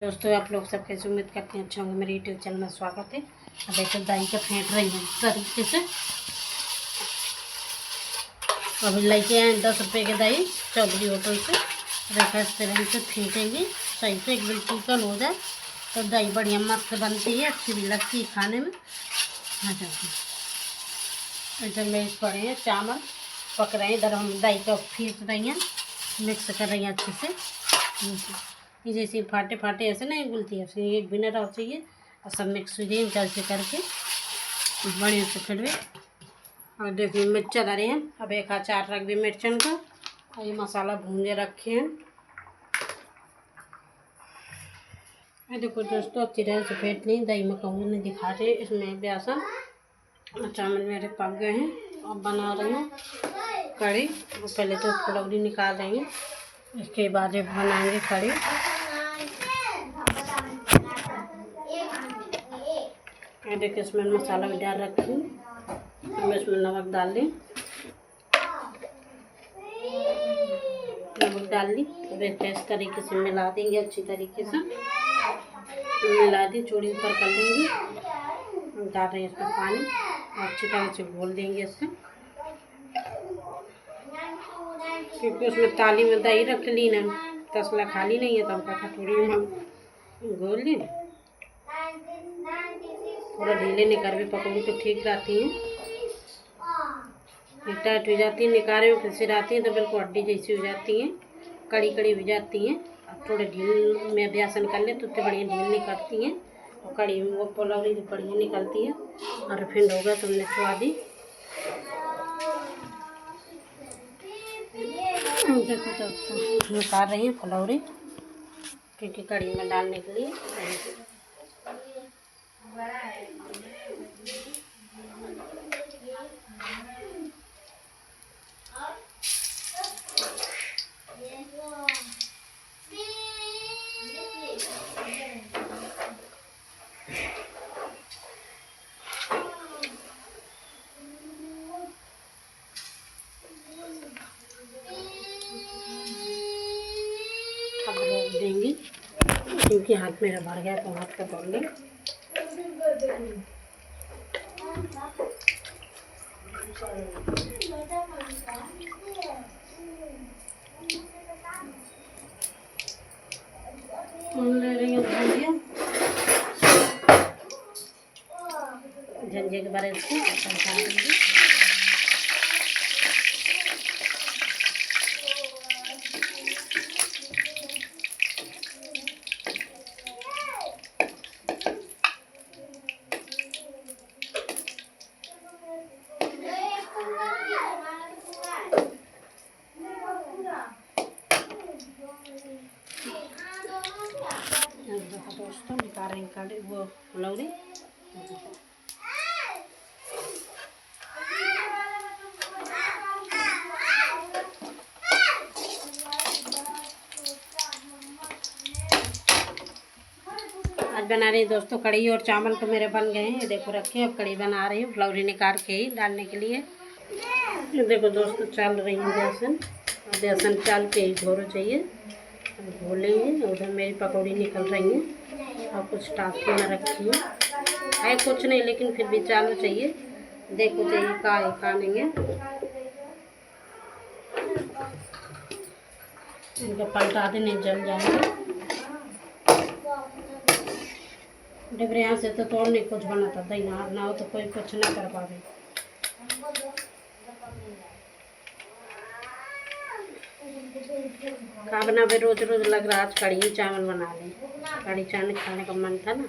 दोस्तों आप लोग सब कैसे उम्मीद करते हैं अच्छा होंगे। मेरे यूट्यूब चैनल में स्वागत है। अब ऐसे दही का फेंट रही है तरीके से। अभी लेके आए 10 रुपये के दही चौधरी होटल से। रेखा इस तरह से फेंटेंगे सही से एकदम चिकन हो जाए तो दही बढ़िया मस्त बनती है, अच्छी भी लगती है खाने में। हाँ इधर मेरे पड़े हैं चावल पक रहे हैं, इधर हम दही का फेंट रही हैं, मिक्स कर रही हैं अच्छे से। ये जैसे फाटे फाटे ऐसे नहीं गुलती है, ऐसे एक बिना रह चाहिए और सब मिक्स हो जाए कैसे करके बढ़िया से खड़वे। और देखिए मिर्चा डाले हैं, अब एक अचार रख दिए मिर्चन का और ये मसाला भूंजे रखे हैं। देखो दोस्तों अच्छी तरह से फेंट ली, दही में कहूँ नहीं दिखा रहे, इसमें बेसन चावल मेरे पक गए हैं। अब बना रही हूँ कढ़ी। पहले तो फुलौरी निकाल रही हूँ, इसके बाद बनाएंगे कढ़ी। देखिए इसमें मसाला भी डाल रखी हूँ, अब इसमें नमक डाल दी, नमक डाल दी। अब इस तरीके से मिला देंगे, अच्छी तरीके से मिला दी, चूड़ी ऊपर कर लेंगे। डाल रहे हैं इसमें पानी, अच्छी तरह से घोल देंगे इससे, क्योंकि उसमें ताली में दही रख ली ना, तसला खाली नहीं है तो हम कटोरी में घोल लें। थोड़ा ढीले निकाल भी पकौड़ी तो ठीक रहती हैं, टाइट हो जाती है निकारे में फिर आती हैं तो बिल्कुल हड्डी जैसी हो जाती हैं, कड़ी कड़ी हो जाती हैं। अब थोड़े ढील में बेसन कर ले तो उतने बढ़िया ढील निकलती हैं और कड़ी में वो फुलौरी जो बढ़िया निकलती है। और फिर होगा तो हमने छुआ दी। देखो तो निकाल रही हैं फुलौरी क्योंकि कड़ी में डालने के लिए। अब रोक देंगे क्योंकि हाथ मेरा भर गया तो हाथ का तोड़ लें। ले रही हूँ झंझे के बारे में दोस्तों निकाल रहे हैं वो फुलौरी। आज बना रही दोस्तों कढ़ी और चावल तो मेरे बन गए हैं, देखो रखे। अब कढ़ी बना रही हूँ फुलौरी निकाल के ही डालने के लिए। ये देखो दोस्तों चल रही है बेसन, और बेसन चाल के ही घोरो चाहिए, घोलेंगे। उधर मेरी पकौड़ी निकल रही हैं और कुछ टाँकी में रखी है कुछ नहीं, लेकिन फिर भी चालू चाहिए, देखो चाहिए का नहीं है। इनको पलटा दे नहीं जल जाएंगे। डिबरे यहाँ से तो तोड़ने कुछ बनाता दही ना हो तो कोई कुछ ना कर पावे। का बना भाई रोज रोज लग रहा आज कढ़ी चावल बना लें, कढ़ी चावल खाने का मन था ना,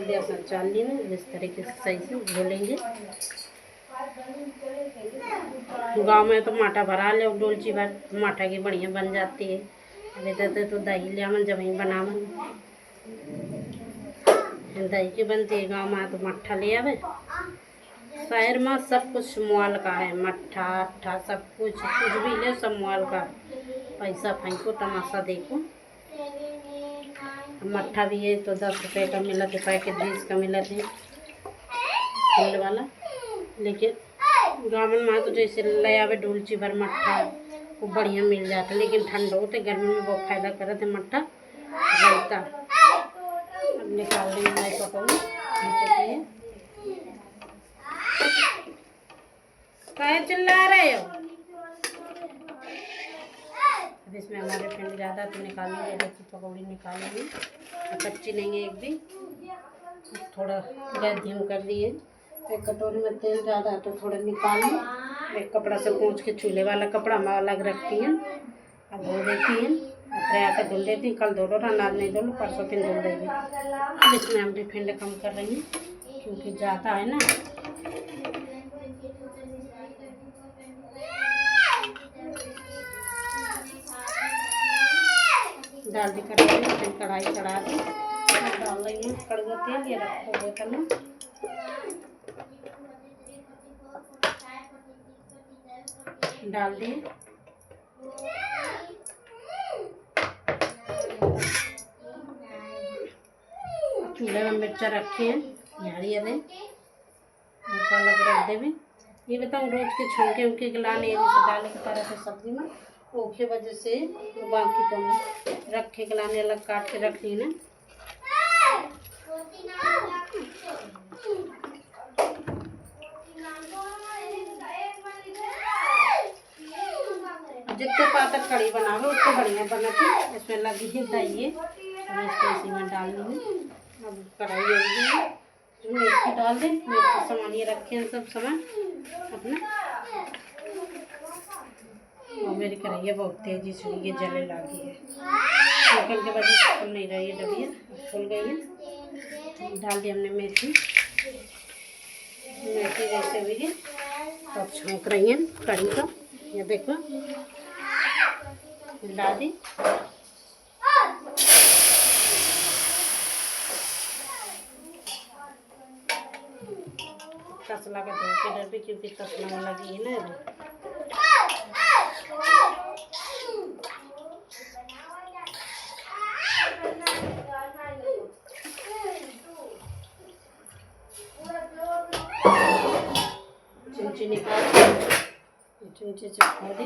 बेसन चाल ली ना इस तरीके से सही से घोलेंगे। गांव में तो माठा भरा ले डोलची भर माठा की बढ़िया बन जाती है। अभी तो दही ले मन जब बनावन दही की बनती है, गाँव में तो मट्ठा ले आवे। शहर में सब कुछ मोल का है, मट्ठा अट्ठा सब कुछ भी ले सब मोल का। पैसा फेंको तमाशा देखो। मट्ठा भी है तो 10 रुपये का मिला है, पैकेट 20 का मिला है फूल वाला। लेकिन गाँव में तो जैसे ले आवे डोलची भर मट्ठा वो बढ़िया मिल जाता, लेकिन ठंड हो तो गर्मी में बहुत फायदा करते मट्ठा रहता। अब निकाल लेंगे मैं पकौड़ी। काहे चिल्ला रहे हो? अब इसमें हमारे फ्रेंड ज़्यादा तो निकालेंगे, देखिए पकौड़ी निकालेंगे, कच्ची नहीं है एक भी। थोड़ा गैस धीम कर दिए। एक कटोरी में तेल ज़्यादा है तो थोड़ा निकाल लें। एक कपड़ा से पोंछ के चूल्हे वाला कपड़ा हम अलग रखती हैं, अब धो देती हैं, अपने आकर धुल देती हैं। कल धो लो, आज नहीं धो लो, परसों फिर धुल देंगे। अब इसमें हम रिफाइंड कम कर रही हैं क्योंकि ज़्यादा है ना। डाल दी कढ़ाई में, फिर कढ़ाई चढ़ा दी, डाल रही हूँ कड़वा तेल। ये रखो बोतल में, डाल दिए। चूल्हे में मिर्चा रखे हैं, हरी मसाला रख देवे। ये बताऊँ रोज के छौके उनके गिलाने जैसे डाले के तरह से सब्जी में ओखे वजह से बाकी तो रखे गिलाने अलग काट के रख ली ना। जितने पातर कड़ी बना लो उतने बढ़िया बनाती। इसमें लगी ही दही है, इसको इसी में डाल देंगे। अब कढ़ाई होगी, मेथी डाल दें। मेथी सामान ये रखे हैं सब सामान अपना। और मेरी कढ़ाई बहुत तेजी से ये जले लगी है, निकल के वजह से खुल नहीं रही है, डबिया खुल गई है। डाल दी हमने मेथी जैसे हुई है तो अब छौंक रही है कढ़ी का। ये देखो डाल दी। तसला का धो के डर भी क्योंकि तसला में लगी है ना। चिमची निकाल चिमचे से खा दी।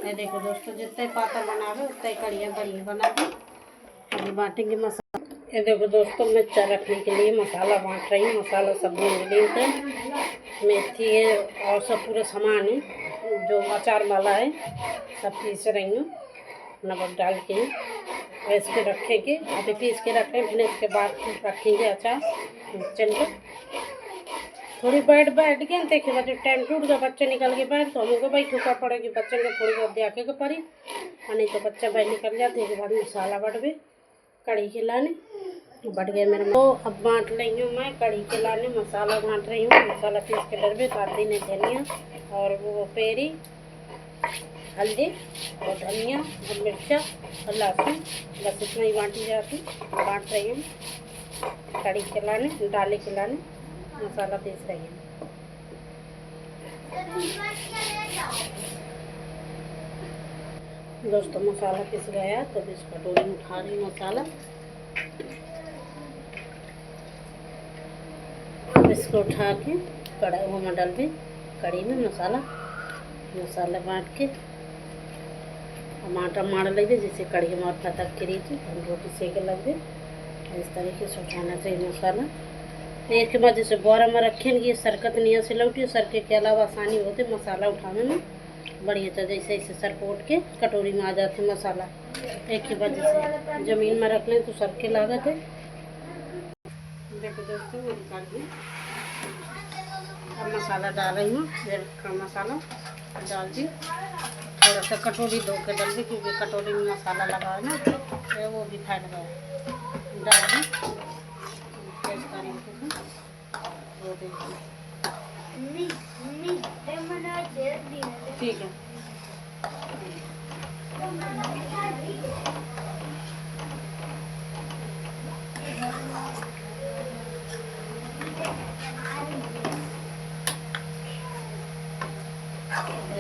ये देखो दोस्तों, जितने पाता बना रहे उतने कड़ियाँ बढ़िया बना दी। अभी बांटेंगे मसाला। ये देखो दोस्तों, मिर्चा रखने के लिए मसाला बांट रही हूँ। मसाला सब्जी इंग्रेडिएंट है, मेथी है और सब पूरा सामान है जो अचार वाला है, सब पीस रही हूँ। नमक डाल के पीस के रखेंगे, अभी पीस के रखें, फिर इसके बाद रखेंगे अचार। चलिए थोड़ी बैठ गए देखिए, बच्चे टाइम टूट गया, बच्चे निकल के बैठ तो हमको भाई ठुका पड़ेगी। बच्चे को थोड़ी बहुत देखे के पड़ी, नहीं तो बच्चा भाई निकल जाते के बाद मसाला बढ़वे कड़ी के लाने बढ़ गए मेरे। तो अब बांट रही हूँ मैं कड़ी के लाने, मसाला बांट रही हूँ। मसाला पीस के डरबे दादी ने धनिया और वो पेरी हल्दी और धनिया और मिर्चा और लहसुन, बस इतना ही बांटी जाती। बांट रही हूँ कड़ी के लाने, डाले के लाने मसाला पीस रही है। दोस्तों मसाला पिस गया तो इस कटोरी में उठा रही मसाला। अब इसको उठा के कढ़ाई में डाल दी, कड़ी में मसाला बांट के टमाटर मार लगे जैसे कड़ी हमारे पतक करी थी, हम रोटी सेके लगे। इस तरीके से उठाना चाहिए मसाला। एक के बाद जैसे बोरा में रखें ये सरकत नहीं से लौटी, सरके के अलावा आसानी होते मसाला उठाने में बढ़िया था। जैसे ऐसे सर को उठ के कटोरी में आ जाते मसाला। एक के बाद जैसे ज़मीन में रख लें तो सर के लागत है। देखो दोस्तों मैं निकाल दी, अब मसाला डाल रही हूँ। का मसाला डाल दी, थोड़ा सा कटोरी धो के डाल दी क्योंकि कटोरी में मसाला लगा है ना तो वो भी फैल गया। डाल दी इस तरीके से वो देखिए, ठीक है।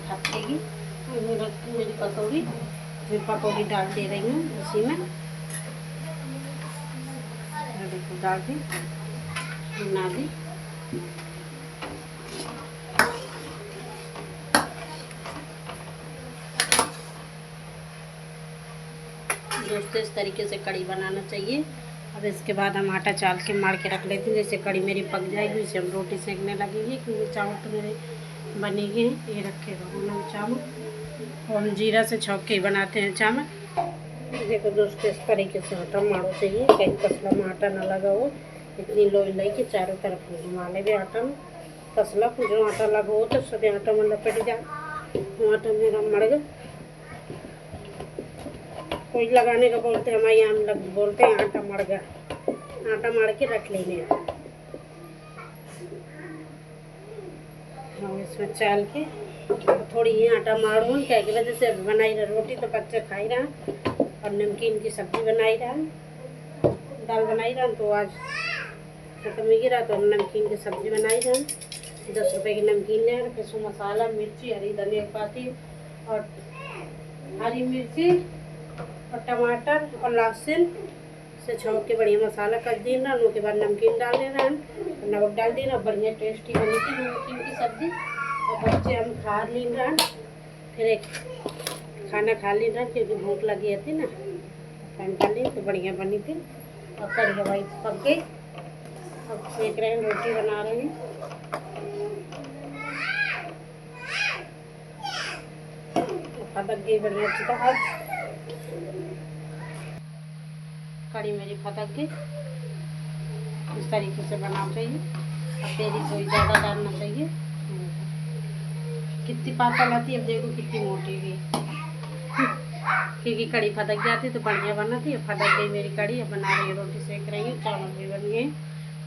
थकेगी मेरी पकौड़ी, फिर पकौड़ी डाल दे रही हूँ उसी में। देखो डाल दी, बना दी। दोस्तों इस तरीके से कड़ी बनाना चाहिए। अब इसके बाद हम आटा चाल के मार के रख लेते हैं। जैसे कड़ी मेरी पक जाएगी इसे हम रोटी सेकने लगेंगे, क्योंकि चावल तो मेरे बनेंगे। ये रखेगा हम चावल, और हम जीरा से छौंक के बनाते हैं चावल। देखो दोस्तों इस तरीके से आटा मारो चाहिए, कहीं तसला में आटा ना लगा हो। इतनी लोई लाई के चारों तरफ घुमा लेंगे आटा में। तसला को जो आटा लगा हो तो सभी आटा में लपेट जाए। आटा मेरा मर गया, कोई लगाने का बोलते हैं, हमारे यहाँ बोलते हैं आटा मर गया। आटा मार के रख लेंगे हम इसमें चाल के। थोड़ी ही आटा मारूँ क्या की वजह से बनाई रहा रोटी तो बच्चे खा ही रहा, और नमकीन की सब्ज़ी बनाई रहा, दाल बनाई रहा, तो आज खत्म ही गिरा तो हम नमकीन की सब्ज़ी बनाई रहा। 10 रुपए की नमकीन ले, फिर उसमें मसाला, मिर्ची, हरी धनिया पाती और हरी मिर्ची और टमाटर और लहसुन से छौंक के बढ़िया मसाला कर देना। उसके बाद नमकीन डाल देना, नमक डाल देना। बढ़िया टेस्टी बनी थी नमकीन की सब्ज़ी, और बच्चे हम खा ली रहा। फिर एक खाना खा ली रहा, क्योंकि भूख लगी थी ना, टाइम खा ली तो बढ़िया बनी थी। और कड़ी हवाई पक गई। अब सेक रहे हैं, रोटी बना रहे हैं। फटक गई बढ़िया अच्छी। कड़ी मेरी फटक गई। इस तरीके से बनाना चाहिए। अब तेरी कोई ज़्यादा डालना चाहिए। कितनी पातल आती है, अब देखो कितनी मोटी गई, क्योंकि कड़ी फटक जाती तो बढ़िया बनाती है। फटक गई मेरी कड़ी। अब बना रही है, रोटी सेक रही है, चावल भी बन गए।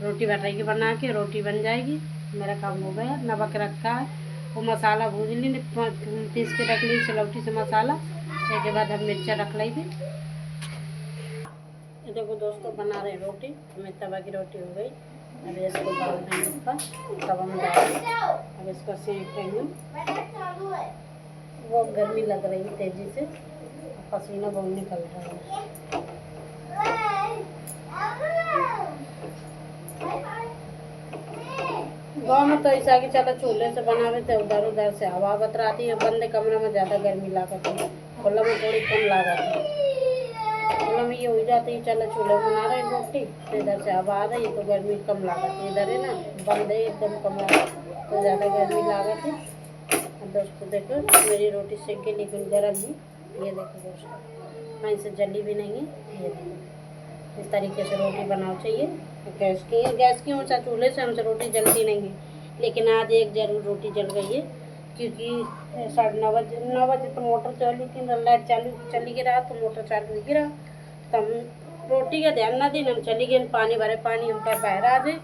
रोटी बनाएगी, बना के रोटी बन जाएगी। मेरा काम हो गया। नमक रखा है, वो मसाला भूज ली, पीस के रख ली सिलौटी से मसाला। उसके बाद हम मिर्चा रख ली थी। देखो दोस्तों बना रहे रोटी, हमें तवा की रोटी हो गई। अब इसको डाल देंगे ऊपर, तवा में डाल। अब इसको सेक रही हूँ। वो गर्मी लग रही है तेज़ी से, पसीना बहुत निकल रहा है। गाँव में तो ऐसा कि चलो चूल्हे से बनावे तो उधर उधर से हवा बतराती है। बंद कमरे में ज़्यादा गर्मी लागत है, खुला में थोड़ी कम लागत है। खुला में ये हो जाती है, चलो चूल्हे में बना रहे हैं रोटी, तो इधर से हवा आ रही है तो गर्मी कम लागत है। इधर है ना बंद है एकदम कमरा, तो ज़्यादा गर्मी लागत है। दोस्तों देखो मेरी रोटी सेक के लेकिन गर्म ही। ये देखो दोस्तों, कहीं से जली भी नहीं है। ये देखो इस तरीके से रोटी बनाओ चाहिए। गैस की ऊँचा चूल्हे से हमसे रोटी जलती नहीं है, लेकिन आज एक जरूर रोटी जल गई है, क्योंकि 9:30 बजे तो मोटर चालू थी, लाइट चली गिरा तो मोटर चालू गिरा, तो हम रोटी का ध्यान ना दें, हम चली गए पानी भरे। पानी हम पर बाहर आ जाए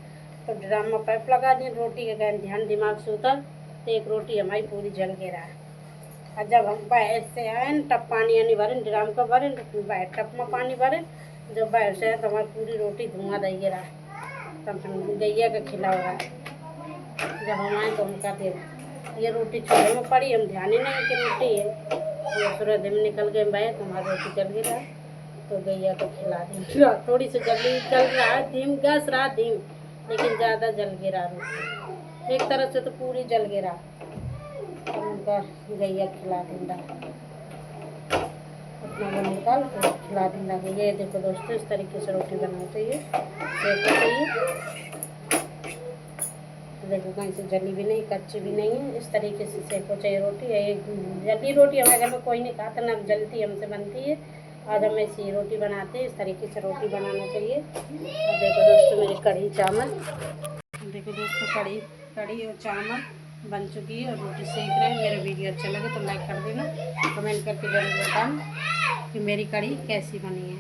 तो ड्राम में पाइप लगा दें। रोटी का ध्यान दिमाग से उतर तो एक रोटी हमारी पूरी जल के रहा। और जब हम बाहर से आए तब पानी नहीं भरे, ड्राम का भरे, बाहर टप में पानी भरे। जब बाहर से आए तो हमारी पूरी रोटी धुआं दे गिरा। तब हम गैया का खिला हुआ है। जब हम आए तो उनका दे ये रोटी चूल्हे में पड़ी, हम ध्यान ही नहीं कि रोटी है। सूरज में निकल गए बाहर तो हमारी रोटी जल गिरा, तो गैया को खिला दी। थोड़ी सी जल्दी जल रहा है, धीम गैस रहा धीम, लेकिन ज़्यादा जल गिरा रोटी। एक तरह से तो पूरी जल गिरा। अब उनका गैया खिला दूँगा, अपना वो निकाल तो खिला दूँगा। ये देखो दोस्तों इस तरीके से रोटी बनानी चाहिए, सेकना चाहिए। देखो कहीं से जली भी नहीं, कच्ची भी नहीं है। इस तरीके से सेको चाहिए रोटी। एक जल्दी रोटी हमारे घर में कोई नहीं खाता, ना जल्दी हमसे बनती है। आज हम ऐसी रोटी बनाते हैं, इस तरीके से रोटी बनाना चाहिए। और देखो दोस्तों मेरी कढ़ी चावल, देखो दोस्तों कढ़ी और चावल बन चुकी है और रोटी सेक रहे हैं। मेरा वीडियो अच्छा लगे तो लाइक कर देना, कमेंट करके जरूर बताना कि मेरी कढ़ी कैसी बनी है।